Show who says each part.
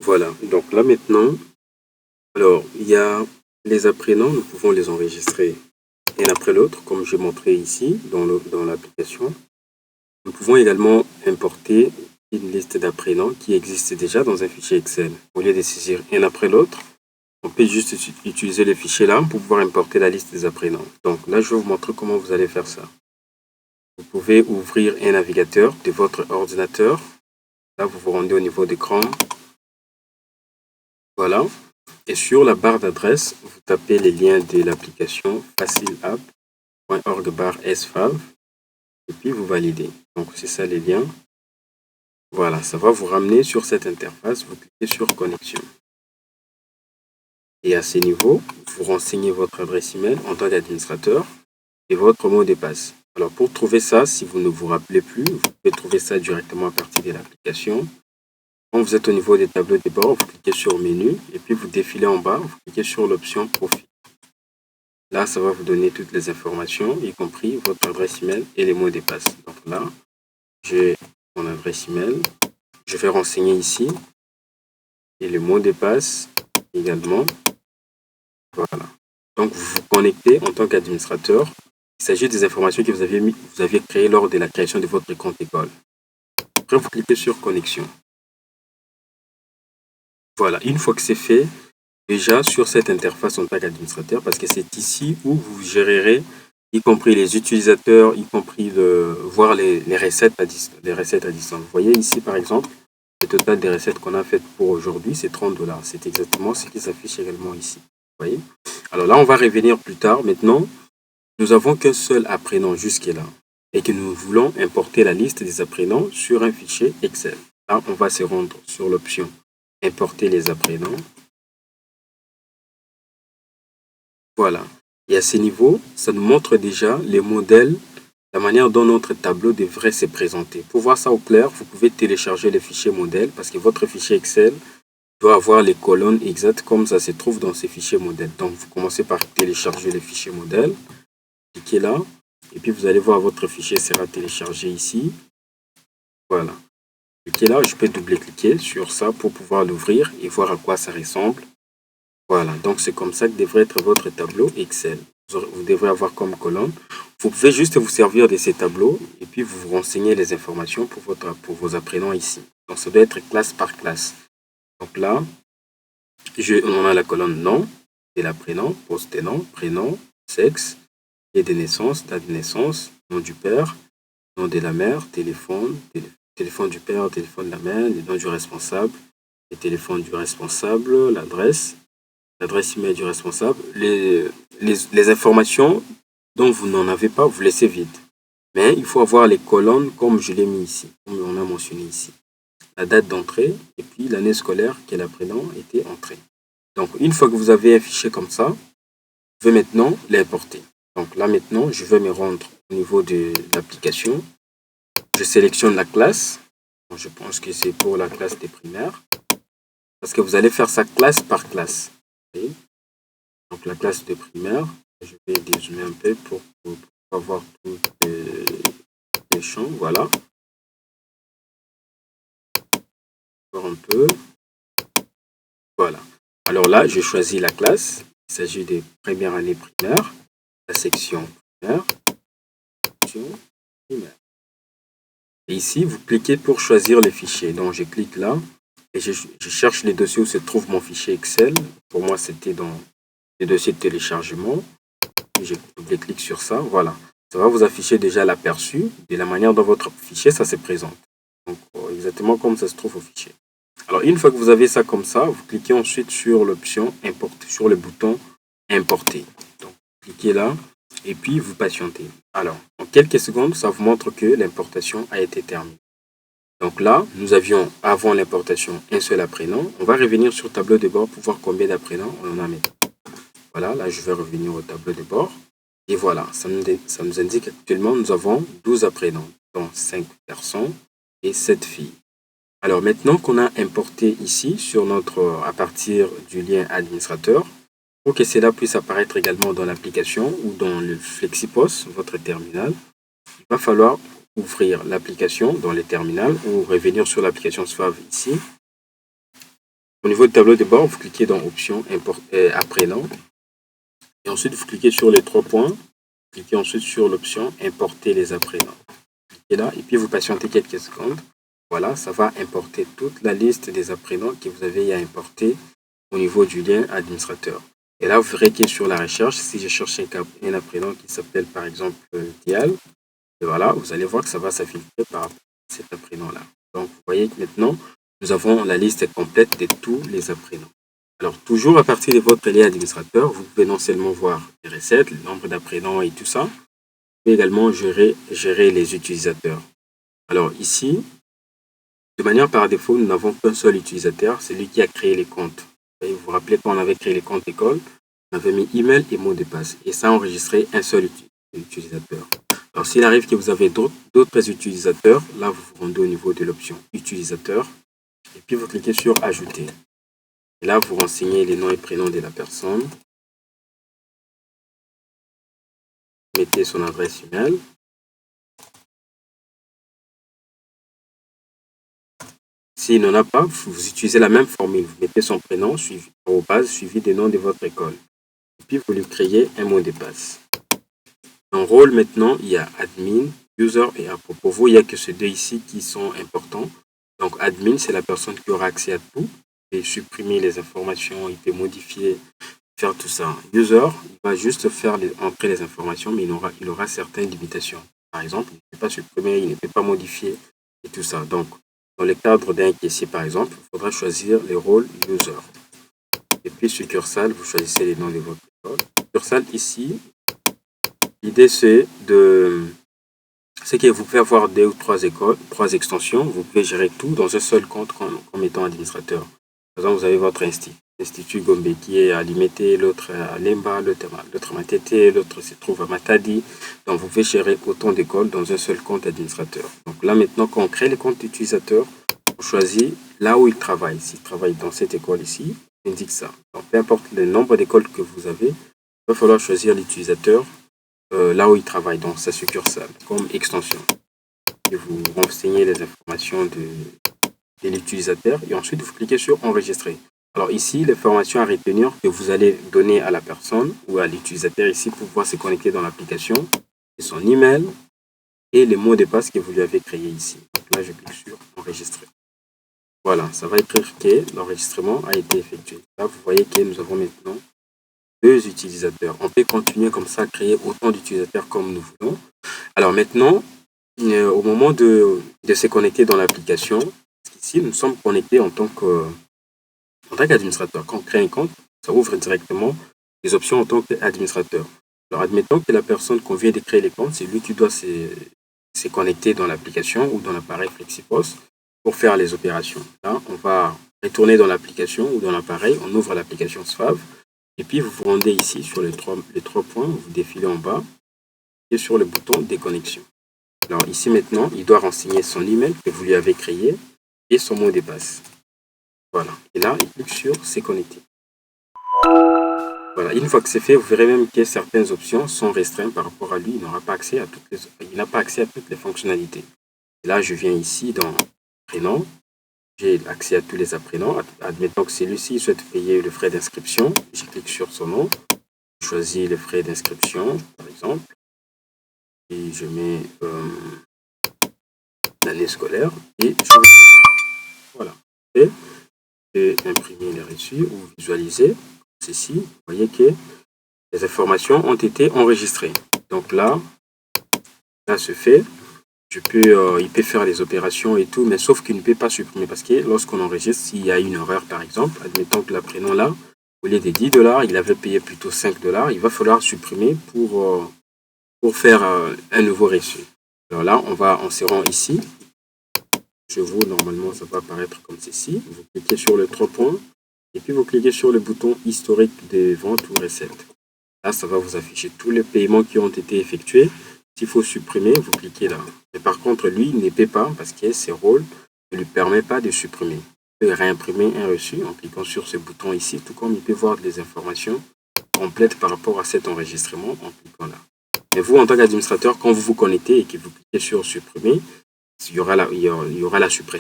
Speaker 1: Voilà, donc là maintenant, alors il y a les apprenants, nous pouvons les enregistrer un après l'autre, comme j'ai montré ici dans l'application. Nous pouvons également importer une liste d'apprenants qui existe déjà dans un fichier Excel. Au lieu de saisir un après l'autre, on peut juste utiliser le fichier là pour pouvoir importer la liste des apprenants. Donc là, je vais vous montrer comment vous allez faire ça. Vous pouvez ouvrir un navigateur de votre ordinateur. Là, vous vous rendez au niveau d'écran. Voilà. Et sur la barre d'adresse, vous tapez les liens de l'application facilapp.org/sfav et puis vous validez. Donc c'est ça les liens. Voilà, ça va vous ramener sur cette interface. Vous cliquez sur connexion. Et à ce niveau, vous renseignez votre adresse email en tant qu'administrateur et votre mot de passe. Alors pour trouver ça, si vous ne vous rappelez plus, vous pouvez trouver ça directement à partir de l'application. Quand vous êtes au niveau des tableaux de bord, vous cliquez sur menu et puis vous défilez en bas, vous cliquez sur l'option profil. Là, ça va vous donner toutes les informations, y compris votre adresse email et les mots de passe. Donc là, j'ai mon adresse email. Je vais renseigner ici et les mots de passe également. Voilà. Donc vous vous connectez en tant qu'administrateur. Il s'agit des informations que vous aviez créées lors de la création de votre compte école. Après, vous cliquez sur connexion. Voilà, une fois que c'est fait, déjà sur cette interface en tant qu'administrateur, parce que c'est ici où vous gérerez, y compris les utilisateurs, y compris voir les recettes à distance. Vous voyez ici, par exemple, le total des recettes qu'on a faites pour aujourd'hui, c'est 30 $. C'est exactement ce qui s'affiche également ici. Vous voyez? Alors là, on va revenir plus tard. Maintenant, nous avons qu'un seul apprenant jusque-là et que nous voulons importer la liste des apprenants sur un fichier Excel. Là, on va se rendre sur l'option importer les apprenants. Voilà. Et à ce niveau, ça nous montre déjà les modèles, la manière dont notre tableau devrait se présenter. Pour voir ça au clair, vous pouvez télécharger le fichier modèle parce que votre fichier Excel doit avoir les colonnes exactes comme ça se trouve dans ces fichiers modèles. Donc, vous commencez par télécharger le fichier modèle. Cliquez là. Et puis, vous allez voir votre fichier sera téléchargé ici. Voilà. Cliquez là. Je peux double-cliquer sur ça pour pouvoir l'ouvrir et voir à quoi ça ressemble. Voilà, donc c'est comme ça que devrait être votre tableau Excel. Vous devrez avoir comme colonne. Vous pouvez juste vous servir de ces tableaux et puis vous vous renseignez les informations pour vos apprenants ici. Donc ça doit être classe par classe. Donc là, on a la colonne nom de l'apprenant, poste et nom, prénom, sexe, lieu de naissance, date de naissance, nom du père, nom de la mère, téléphone, téléphone du père, téléphone de la mère, le nom du responsable, le téléphone du responsable, l'adresse email du responsable. Les informations dont vous n'en avez pas, vous laissez vide. Mais il faut avoir les colonnes comme je l'ai mis ici, comme on a mentionné ici. La date d'entrée et puis l'année scolaire que l'apprenant était entré. Donc, une fois que vous avez un fichier comme ça, vous pouvez maintenant l'importer. Donc là, maintenant, je vais me rendre au niveau de l'application. Je sélectionne la classe. Je pense que c'est pour la classe des primaires. Parce que vous allez faire ça classe par classe. Okay. Donc la classe de primaire, je vais dézoomer un peu pour avoir tous les champs. Voilà. Voir un peu. Voilà. Alors là, je choisis la classe. Il s'agit des premières années primaires. La section primaire. Et ici, vous cliquez pour choisir les fichiers. Donc je clique là et je cherche les dossiers où se trouve mon fichier Excel. Pour moi, c'était dans les dossiers de téléchargement. Je double-clique sur ça. Voilà. Ça va vous afficher déjà l'aperçu de la manière dont votre fichier ça se présente. Donc, exactement comme ça se trouve au fichier. Alors, une fois que vous avez ça comme ça, vous cliquez ensuite sur l'option importer, sur le bouton importer. Donc, cliquez là et puis vous patientez. Alors, en quelques secondes, ça vous montre que l'importation a été terminée. Donc là, nous avions avant l'importation un seul apprenant. On va revenir sur le tableau de bord pour voir combien d'apprenants on en a maintenant. Voilà, là je vais revenir au tableau de bord. Et voilà, ça nous indique actuellement nous avons 12 apprenants, dont 5 garçons et 7 filles. Alors maintenant qu'on a importé ici à partir du lien administrateur, pour que cela puisse apparaître également dans l'application ou dans le FlexiPOS, votre terminal, il va falloir ouvrir l'application dans les terminals ou revenir sur l'application SFAV ici. Au niveau du tableau de bord, vous cliquez dans Options, Apprenant. Et ensuite, vous cliquez sur les 3 points. Cliquez ensuite sur l'option Importer les apprenants. Cliquez là et puis vous patientez quelques secondes. Voilà, ça va importer toute la liste des apprenants que vous avez à importer au niveau du lien administrateur. Et là, vous verrez que sur la recherche, si je cherche un apprenant qui s'appelle par exemple Dial, et voilà, vous allez voir que ça va s'infiltrer par rapport à cet apprenant-là. Donc, vous voyez que maintenant, nous avons la liste complète de tous les apprenants. Alors, toujours à partir de votre lien administrateur, vous pouvez non seulement voir les recettes, le nombre d'apprenants et tout ça, mais également gérer les utilisateurs. Alors ici, de manière par défaut, nous n'avons qu'un seul utilisateur, c'est lui qui a créé les comptes. Vous vous rappelez quand on avait créé les comptes école, on avait mis email et mot de passe. Et ça a enregistré un seul utilisateur. Alors s'il arrive que vous avez d'autres utilisateurs, là vous vous rendez au niveau de l'option utilisateur. Et puis vous cliquez sur ajouter. Et là vous renseignez les noms et prénoms de la personne. Mettez son adresse email. S'il n'en a pas, vous utilisez la même formule. Vous mettez son prénom suivi des noms de votre école. Et puis, vous lui créez un mot de passe. En rôle, maintenant, il y a admin, user et appro. Pour vous, il n'y a que ces deux ici qui sont importants. Donc, admin, c'est la personne qui aura accès à tout. Il peut supprimer les informations, il peut modifier, faire tout ça. User, il va juste entrer les informations, mais il aura certaines limitations. Par exemple, il ne peut pas supprimer, il ne peut pas modifier et tout ça. Donc, dans le cadre d'un caissier, par exemple, il faudra choisir les rôles user. Et puis, succursale, vous choisissez les noms de votre école. Succursale, ici, l'idée, c'est que vous pouvez avoir 2 ou 3 écoles, 3 extensions. Vous pouvez gérer tout dans un seul compte comme étant administrateur. Par exemple, vous avez votre Institut Gombe qui est à Limete, l'autre à Lemba, l'autre à Matete, l'autre se trouve à Matadi. Donc, vous pouvez gérer autant d'écoles dans un seul compte administrateur. Donc là, maintenant, quand on crée les comptes utilisateurs, on choisit là où il travaille. S'il travaille dans cette école ici, on indique ça. Donc, peu importe le nombre d'écoles que vous avez, il va falloir choisir l'utilisateur là où il travaille, dans sa succursale, comme extension. Et vous renseignez les informations de l'utilisateur et ensuite vous cliquez sur enregistrer. Alors ici, l'information à retenir que vous allez donner à la personne ou à l'utilisateur ici pour pouvoir se connecter dans l'application, c'est son email et les mots de passe que vous lui avez créés ici. Donc là, je clique sur enregistrer. Voilà, ça va écrire que l'enregistrement a été effectué. Là, vous voyez que nous avons maintenant 2 utilisateurs. On peut continuer comme ça à créer autant d'utilisateurs comme nous voulons. Alors maintenant, au moment de se connecter dans l'application, ici, nous sommes connectés en tant qu'administrateur. Quand on crée un compte, ça ouvre directement les options en tant qu'administrateur. Alors, admettons que la personne qu'on vient de créer les comptes, c'est lui qui doit se connecter dans l'application ou dans l'appareil FlexiPOS pour faire les opérations. Là, on va retourner dans l'application ou dans l'appareil, on ouvre l'application SFAV, et puis vous vous rendez ici sur les trois points, vous défilez en bas, et sur le bouton déconnexion. Alors ici maintenant, il doit renseigner son email que vous lui avez créé et son mot de passe. Voilà. Et là, il clique sur se connecter. Voilà. Une fois que c'est fait, vous verrez même que certaines options sont restreintes par rapport à lui. Il n'a pas accès à toutes les fonctionnalités. Et là, je viens ici dans prénom. J'ai accès à tous les apprenants. Admettons que celui-ci souhaite payer le frais d'inscription. Je clique sur son nom. Je choisis les frais d'inscription, par exemple. Et je mets l'année scolaire et j'enregistre. Voilà. Et je vais imprimer les reçus ou visualiser ceci. Vous voyez que les informations ont été enregistrées. Donc là se fait. Il peut faire les opérations et tout, mais sauf qu'il ne peut pas supprimer parce que lorsqu'on enregistre, s'il y a une erreur par exemple, admettons que l'apprenant là, au lieu des 10 $, il avait payé plutôt 5 $, il va falloir supprimer pour faire un nouveau reçu. Alors là, on se rend ici. Chez vous, normalement, ça va apparaître comme ceci. Vous cliquez sur le 3 points et puis vous cliquez sur le bouton historique des ventes ou recettes. Là, ça va vous afficher tous les paiements qui ont été effectués. S'il faut supprimer, vous cliquez là. Mais par contre, lui, il ne paie pas parce que ses rôles ne lui permettent pas de supprimer. Il peut réimprimer un reçu en cliquant sur ce bouton ici, tout comme il peut voir des informations complètes par rapport à cet enregistrement en cliquant là. Mais vous, en tant qu'administrateur, quand vous vous connectez et que vous cliquez sur supprimer, il y aura la suppression.